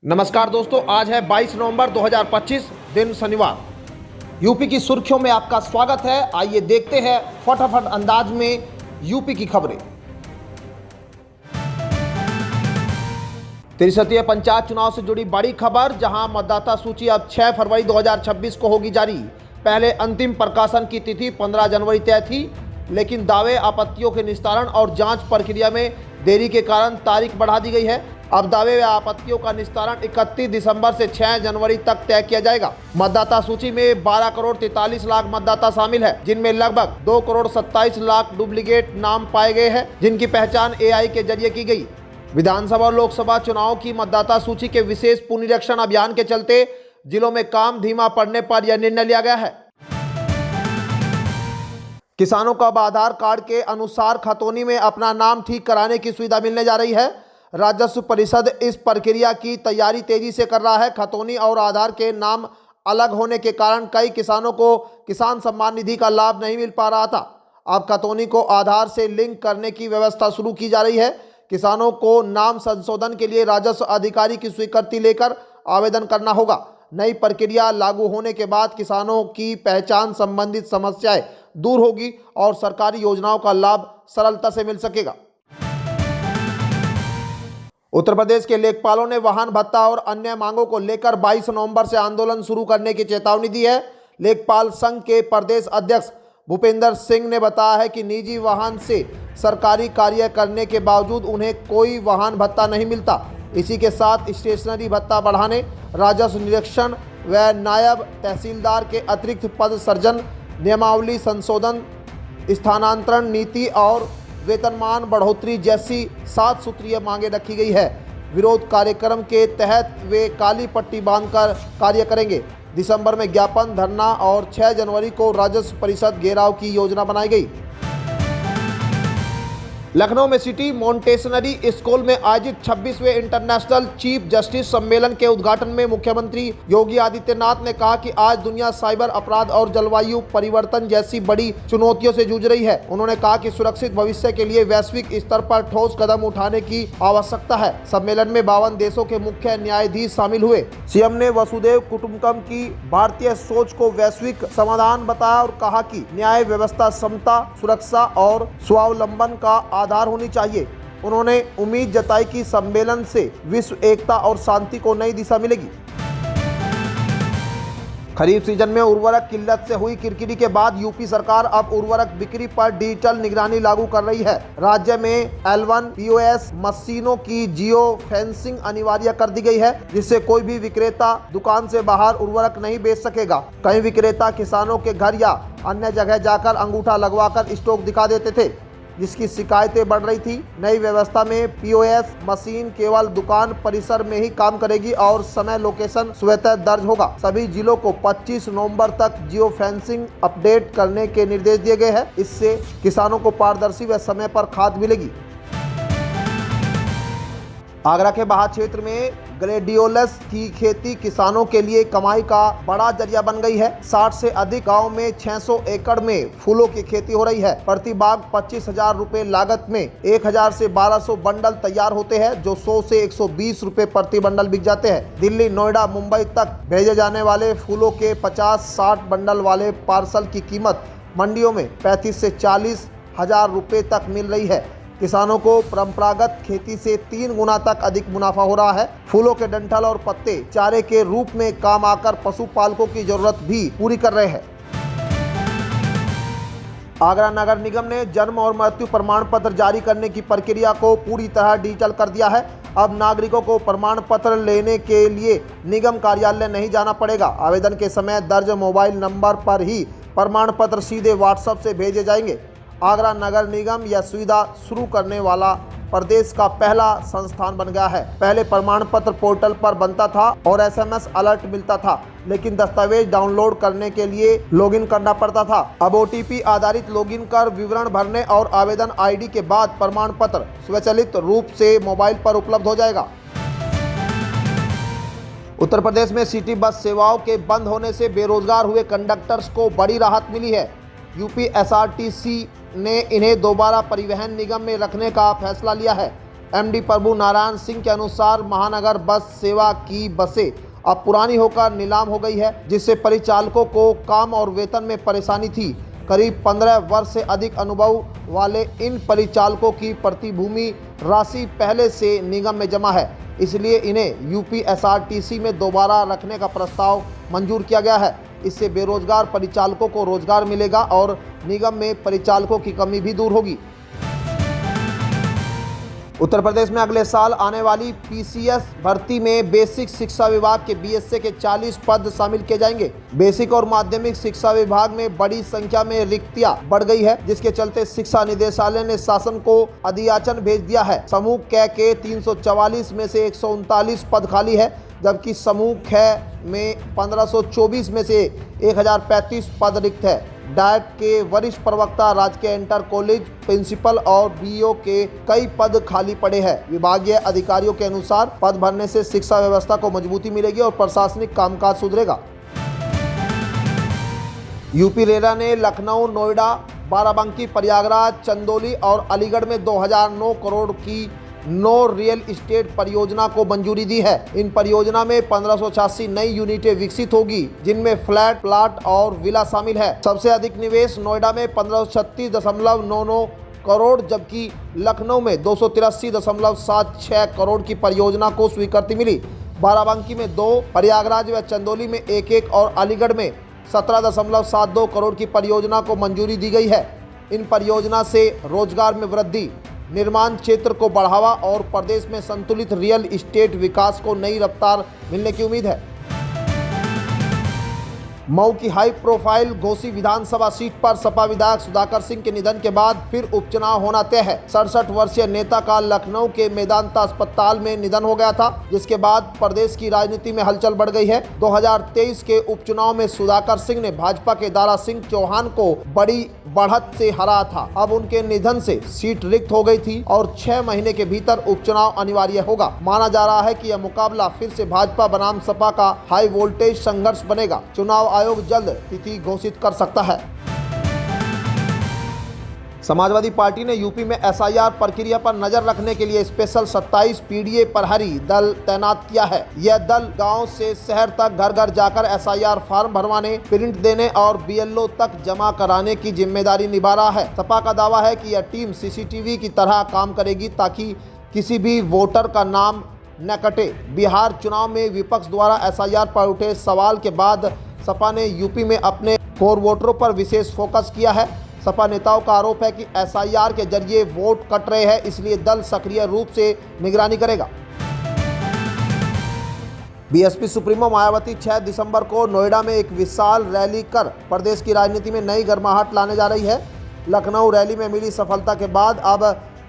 नमस्कार दोस्तों, आज है 22 नवंबर 2025 दिन शनिवार। यूपी की सुर्खियों में आपका स्वागत है। आइए देखते हैं फटाफट अंदाज में यूपी की खबरें। त्रिशतीय पंचायत चुनाव से जुड़ी बड़ी खबर, जहां मतदाता सूची अब 6 फरवरी 2026 को होगी जारी। पहले अंतिम प्रकाशन की तिथि 15 जनवरी तय थी, लेकिन दावे आपत्तियों के निस्तारण और जांच प्रक्रिया में देरी के कारण तारीख बढ़ा दी गई है। अब दावे व आपत्तियों का निस्तारण 31 दिसंबर से 6 जनवरी तक तय किया जाएगा। मतदाता सूची में 12 करोड़ 43 लाख मतदाता शामिल है, जिनमें लगभग 2 करोड़ 27 लाख डुप्लीकेट नाम पाए गए हैं, जिनकी पहचान AI के जरिए की गई। विधानसभा और लोकसभा चुनाव की मतदाता सूची के विशेष पुनरीक्षण अभियान के चलते जिलों में काम धीमा पड़ने पर यह निर्णय लिया गया है। किसानों को अब आधार कार्ड के अनुसार खतौनी में अपना नाम ठीक कराने की सुविधा मिलने जा रही है। राजस्व परिषद इस प्रक्रिया की तैयारी तेजी से कर रहा है। खतौनी और आधार के नाम अलग होने के कारण कई किसानों को किसान सम्मान निधि का लाभ नहीं मिल पा रहा था। अब खतौनी को आधार से लिंक करने की व्यवस्था शुरू की जा रही है। किसानों को नाम संशोधन के लिए राजस्व अधिकारी की स्वीकृति लेकर आवेदन करना होगा। नई प्रक्रिया लागू होने के बाद किसानों की पहचान संबंधित समस्याएं दूर होगी और सरकारी योजनाओं का लाभ सरलता से मिल सकेगा। उत्तर प्रदेश के लेखपालों ने वाहन भत्ता और अन्य मांगों को लेकर 22 नवंबर से आंदोलन शुरू करने की चेतावनी दी है। लेखपाल संघ के प्रदेश अध्यक्ष भूपेंद्र सिंह ने बताया है कि निजी वाहन से सरकारी कार्य करने के बावजूद उन्हें कोई वाहन भत्ता नहीं मिलता। इसी के साथ स्टेशनरी भत्ता बढ़ाने, राजस्व निरीक्षण व नायब तहसीलदार के अतिरिक्त पद सृजन, नियमावली संशोधन, स्थानांतरण नीति और वेतनमान बढ़ोतरी जैसी 7 सूत्रीय मांगे रखी गई है। विरोध कार्यक्रम के तहत वे काली पट्टी बांधकर कार्य करेंगे। दिसंबर में ज्ञापन, धरना और 6 जनवरी को राजस्व परिषद घेराव की योजना बनाई गई। लखनऊ में सिटी मॉन्टेसनरी स्कूल में आयोजित 26वें इंटरनेशनल चीफ जस्टिस सम्मेलन के उद्घाटन में मुख्यमंत्री योगी आदित्यनाथ ने कहा कि आज दुनिया साइबर अपराध और जलवायु परिवर्तन जैसी बड़ी चुनौतियों से जूझ रही है। उन्होंने कहा कि सुरक्षित भविष्य के लिए वैश्विक स्तर पर ठोस कदम उठाने की आवश्यकता है। सम्मेलन में 52 देशों के मुख्य न्यायाधीश शामिल हुए। सीएम ने वसुधैव कुटुंबकम की भारतीय सोच को वैश्विक समाधान बताया और कहा कि न्याय व्यवस्था समता, सुरक्षा और स्वावलंबन का आधार होनी चाहिए। उन्होंने उम्मीद जताई कि सम्मेलन से विश्व एकता और शांति को नई दिशा मिलेगी। खरीफ सीजन में उर्वरक किल्लत से हुई किरकिरी के बाद यूपी सरकार अब उर्वरक बिक्री पर डिजिटल निगरानी लागू कर रही है। राज्य में L1 POS मशीनों की जियो फेंसिंग अनिवार्य कर दी गई है, जिससे कोई भी विक्रेता दुकान से बाहर उर्वरक नहीं बेच सकेगा। कई विक्रेता किसानों के घर या अन्य जगह जाकर अंगूठा लगवाकर स्टॉक दिखा देते थे, जिसकी शिकायतें बढ़ रही थी। नई व्यवस्था में POS मशीन केवल दुकान परिसर में ही काम करेगी और समय लोकेशन स्वतः दर्ज होगा। सभी जिलों को 25 नवंबर तक जियो फेंसिंग अपडेट करने के निर्देश दिए गए हैं। इससे किसानों को पारदर्शी व समय पर खाद मिलेगी। आगरा के बाहा क्षेत्र में ग्लेडियोलस की खेती किसानों के लिए कमाई का बड़ा जरिया बन गई है। 60 से अधिक गांव में 600 एकड़ में फूलों की खेती हो रही है। प्रति बाग 25,000 रुपए लागत में 1,000 से 1,200 बंडल तैयार होते हैं, जो 100 से 120 रुपए प्रति बंडल बिक जाते हैं। दिल्ली, नोएडा, मुंबई तक भेजे जाने वाले फूलों के 50-60 बंडल वाले पार्सल की कीमत मंडियों में 35 से 40,000 रुपए तक मिल रही है। किसानों को परंपरागत खेती से 3 गुना तक अधिक मुनाफा हो रहा है। फूलों के डंठल और पत्ते चारे के रूप में काम आकर पशुपालकों की जरूरत भी पूरी कर रहे हैं। आगरा नगर निगम ने जन्म और मृत्यु प्रमाण पत्र जारी करने की प्रक्रिया को पूरी तरह डिजिटल कर दिया है। अब नागरिकों को प्रमाण पत्र लेने के लिए निगम कार्यालय नहीं जाना पड़ेगा। आवेदन के समय दर्ज मोबाइल नंबर पर ही प्रमाण पत्र सीधे व्हाट्सएप से भेजे जाएंगे। आगरा नगर निगम यह सुविधा शुरू करने वाला प्रदेश का पहला संस्थान बन गया है। पहले प्रमाण पत्र पोर्टल पर बनता था और SMS अलर्ट मिलता था, लेकिन दस्तावेज डाउनलोड करने के लिए लॉगिन करना पड़ता था। अब OTP आधारित लॉगिन कर विवरण भरने और आवेदन ID के बाद प्रमाण पत्र स्वचालित रूप से मोबाइल पर उपलब्ध हो जाएगा। उत्तर प्रदेश में सिटी बस सेवाओं के बंद होने से बेरोजगार हुए कंडक्टर्स को बड़ी राहत मिली है। यूपी SRTC ने इन्हें दोबारा परिवहन निगम में रखने का फैसला लिया है। एमडी प्रभु नारायण सिंह के अनुसार महानगर बस सेवा की बसें अब पुरानी होकर नीलाम हो गई है, जिससे परिचालकों को काम और वेतन में परेशानी थी। करीब 15 वर्ष से अधिक अनुभव वाले इन परिचालकों की प्रतिभूमि राशि पहले से निगम में जमा है, इसलिए इन्हें यूपीएसआरटीसी में दोबारा रखने का प्रस्ताव मंजूर किया गया है। इससे बेरोजगार परिचालकों को रोजगार मिलेगा और निगम में परिचालकों की कमी भी दूर होगी। उत्तर प्रदेश में अगले साल आने वाली पीसीएस भर्ती में बेसिक शिक्षा विभाग के बीएसए के 40 पद शामिल किए जाएंगे। बेसिक और माध्यमिक शिक्षा विभाग में बड़ी संख्या में रिक्तियां बढ़ गई है, जिसके चलते शिक्षा निदेशालय ने शासन को अधियाचन भेज दिया है। समूह क के 344 में से 139 पद खाली है, जबकि समूह ख में 1524 में से 1035 पद रिक्त है। डाइट के वरिष्ठ प्रवक्ता, राजकीय इंटर कॉलेज प्रिंसिपल और बीईओ के कई पद खाली पड़े हैं। विभागीय अधिकारियों के अनुसार पद भरने से शिक्षा व्यवस्था को मजबूती मिलेगी और प्रशासनिक कामकाज सुधरेगा। यूपी रेरा ने लखनऊ, नोएडा, बाराबंकी, प्रयागराज, चंदौली और अलीगढ़ में 2009 करोड़ की 9 रियल एस्टेट परियोजना को मंजूरी दी है। इन परियोजना में 1586 नई यूनिटें विकसित होगी, जिनमें फ्लैट, प्लाट और विला शामिल है। सबसे अधिक निवेश नोएडा में 1536.99 करोड़, जबकि लखनऊ में 283.76 करोड़ की परियोजना को स्वीकृति मिली। बाराबंकी में 2, प्रयागराज व चंदौली में 1 और अलीगढ़ में 17.72 करोड़ की परियोजना को मंजूरी दी गई है। इन परियोजना से रोजगार में वृद्धि, निर्माण क्षेत्र को बढ़ावा और प्रदेश में संतुलित रियल एस्टेट विकास को नई रफ्तार मिलने की उम्मीद है। मऊ की हाई प्रोफाइल घोसी विधानसभा सीट पर सपा विधायक सुधाकर सिंह के निधन के बाद फिर उपचुनाव होना तय है। 67 वर्षीय नेता का लखनऊ के मेदांता अस्पताल में निधन हो गया था, जिसके बाद प्रदेश की राजनीति में हलचल बढ़ गई है। 2023 के उपचुनाव में सुधाकर सिंह ने भाजपा के दारा सिंह चौहान को बड़ी बढ़त से हराया था। अब उनके निधन से सीट रिक्त हो गई थी और 6 महीने के भीतर उपचुनाव अनिवार्य होगा। माना जा रहा है कि यह मुकाबला फिर से भाजपा बनाम सपा का हाई वोल्टेज संघर्ष बनेगा। चुनाव आयोग जल्द तिथि घोषित कर सकता है। समाजवादी पार्टी ने यूपी में एसआईआर प्रक्रिया पर नजर रखने के लिए स्पेशल 27 पीडीए प्रहरी दल तैनात किया है। यह दल गांव से शहर तक घर घर जाकर एसआईआर फॉर्म भरवाने, प्रिंट देने और बीएलओ तक जमा कराने की जिम्मेदारी निभा रहा है। सपा का दावा है कि यह टीम सीसीटीवी की तरह काम करेगी ताकि किसी भी वोटर का नाम न कटे। बिहार चुनाव में विपक्ष द्वारा एसआईआर पर उठे सवाल के बाद सपा ने यूपी में अपने कोर वोटरों पर विशेष फोकस किया है। सपा नेताओं का आरोप है कि एसआईआर के जरिए वोट कट रहे हैं, इसलिए दल सक्रिय रूप से निगरानी करेगा। बीएसपी सुप्रीमो मायावती 6 दिसंबर को नोएडा में एक विशाल रैली कर प्रदेश की राजनीति में नई गर्माहट लाने जा रही है। लखनऊ रैली में मिली सफलता के बाद अब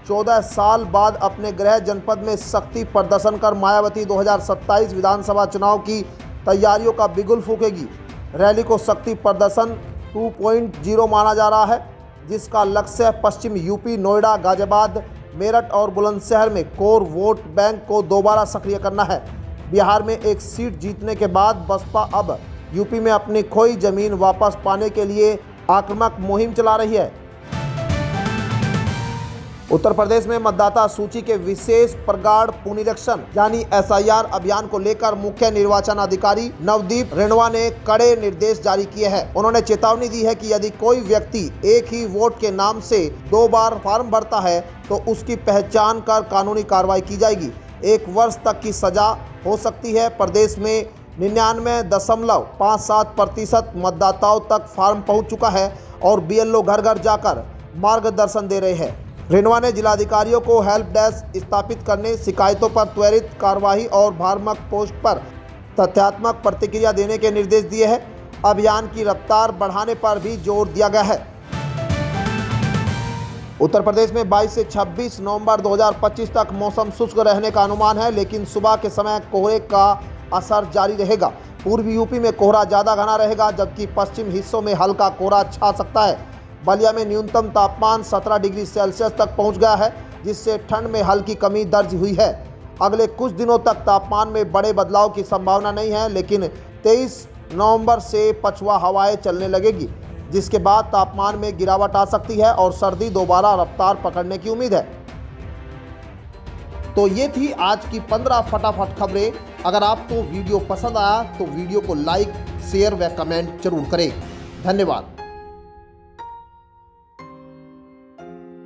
14 साल बाद अपने गृह जनपद में शक्ति प्रदर्शन कर मायावती 2027 विधानसभा चुनाव की तैयारियों का बिगुल फूकेगी। रैली को शक्ति प्रदर्शन 2.0 माना जा रहा है, जिसका लक्ष्य पश्चिम यूपी, नोएडा, गाजियाबाद, मेरठ और बुलंदशहर में कोर वोट बैंक को दोबारा सक्रिय करना है। बिहार में एक सीट जीतने के बाद बसपा अब यूपी में अपनी खोई जमीन वापस पाने के लिए आक्रामक मुहिम चला रही है। उत्तर प्रदेश में मतदाता सूची के विशेष प्रगाढ़ पुनरीक्षण यानी एसआईआर अभियान को लेकर मुख्य निर्वाचन अधिकारी नवदीप रेणवा ने कड़े निर्देश जारी किए हैं। उन्होंने चेतावनी दी है कि यदि कोई व्यक्ति एक ही वोट के नाम से 2 बार फॉर्म भरता है तो उसकी पहचान कर कानूनी कार्रवाई की जाएगी। 1 वर्ष तक की सजा हो सकती है। प्रदेश में 99.57% मतदाताओं तक फॉर्म पहुंच चुका है और बीएलओ घर घर जाकर मार्गदर्शन दे रहे हैं। रेणवा ने जिलाधिकारियों को हेल्प डेस्क स्थापित करने, शिकायतों पर त्वरित कार्रवाई और भ्रामक पोस्ट पर तथ्यात्मक प्रतिक्रिया देने के निर्देश दिए हैं। अभियान की रफ्तार बढ़ाने पर भी जोर दिया गया है। उत्तर प्रदेश में 22 से 26 नवंबर 2025 तक मौसम शुष्क रहने का अनुमान है, लेकिन सुबह के समय कोहरे का असर जारी रहेगा। पूर्वी यूपी में कोहरा ज़्यादा घना रहेगा, जबकि पश्चिम हिस्सों में हल्का कोहरा छा सकता है। बलिया में न्यूनतम तापमान 17 डिग्री सेल्सियस तक पहुंच गया है, जिससे ठंड में हल्की कमी दर्ज हुई है। अगले कुछ दिनों तक तापमान में बड़े बदलाव की संभावना नहीं है, लेकिन 23 नवंबर से पछुआ हवाएं चलने लगेगी, जिसके बाद तापमान में गिरावट आ सकती है और सर्दी दोबारा रफ्तार पकड़ने की उम्मीद है। तो ये थी आज की 15 फटाफट खबरें। अगर आपको वीडियो पसंद आया तो वीडियो को लाइक, शेयर व कमेंट जरूर करें। धन्यवाद।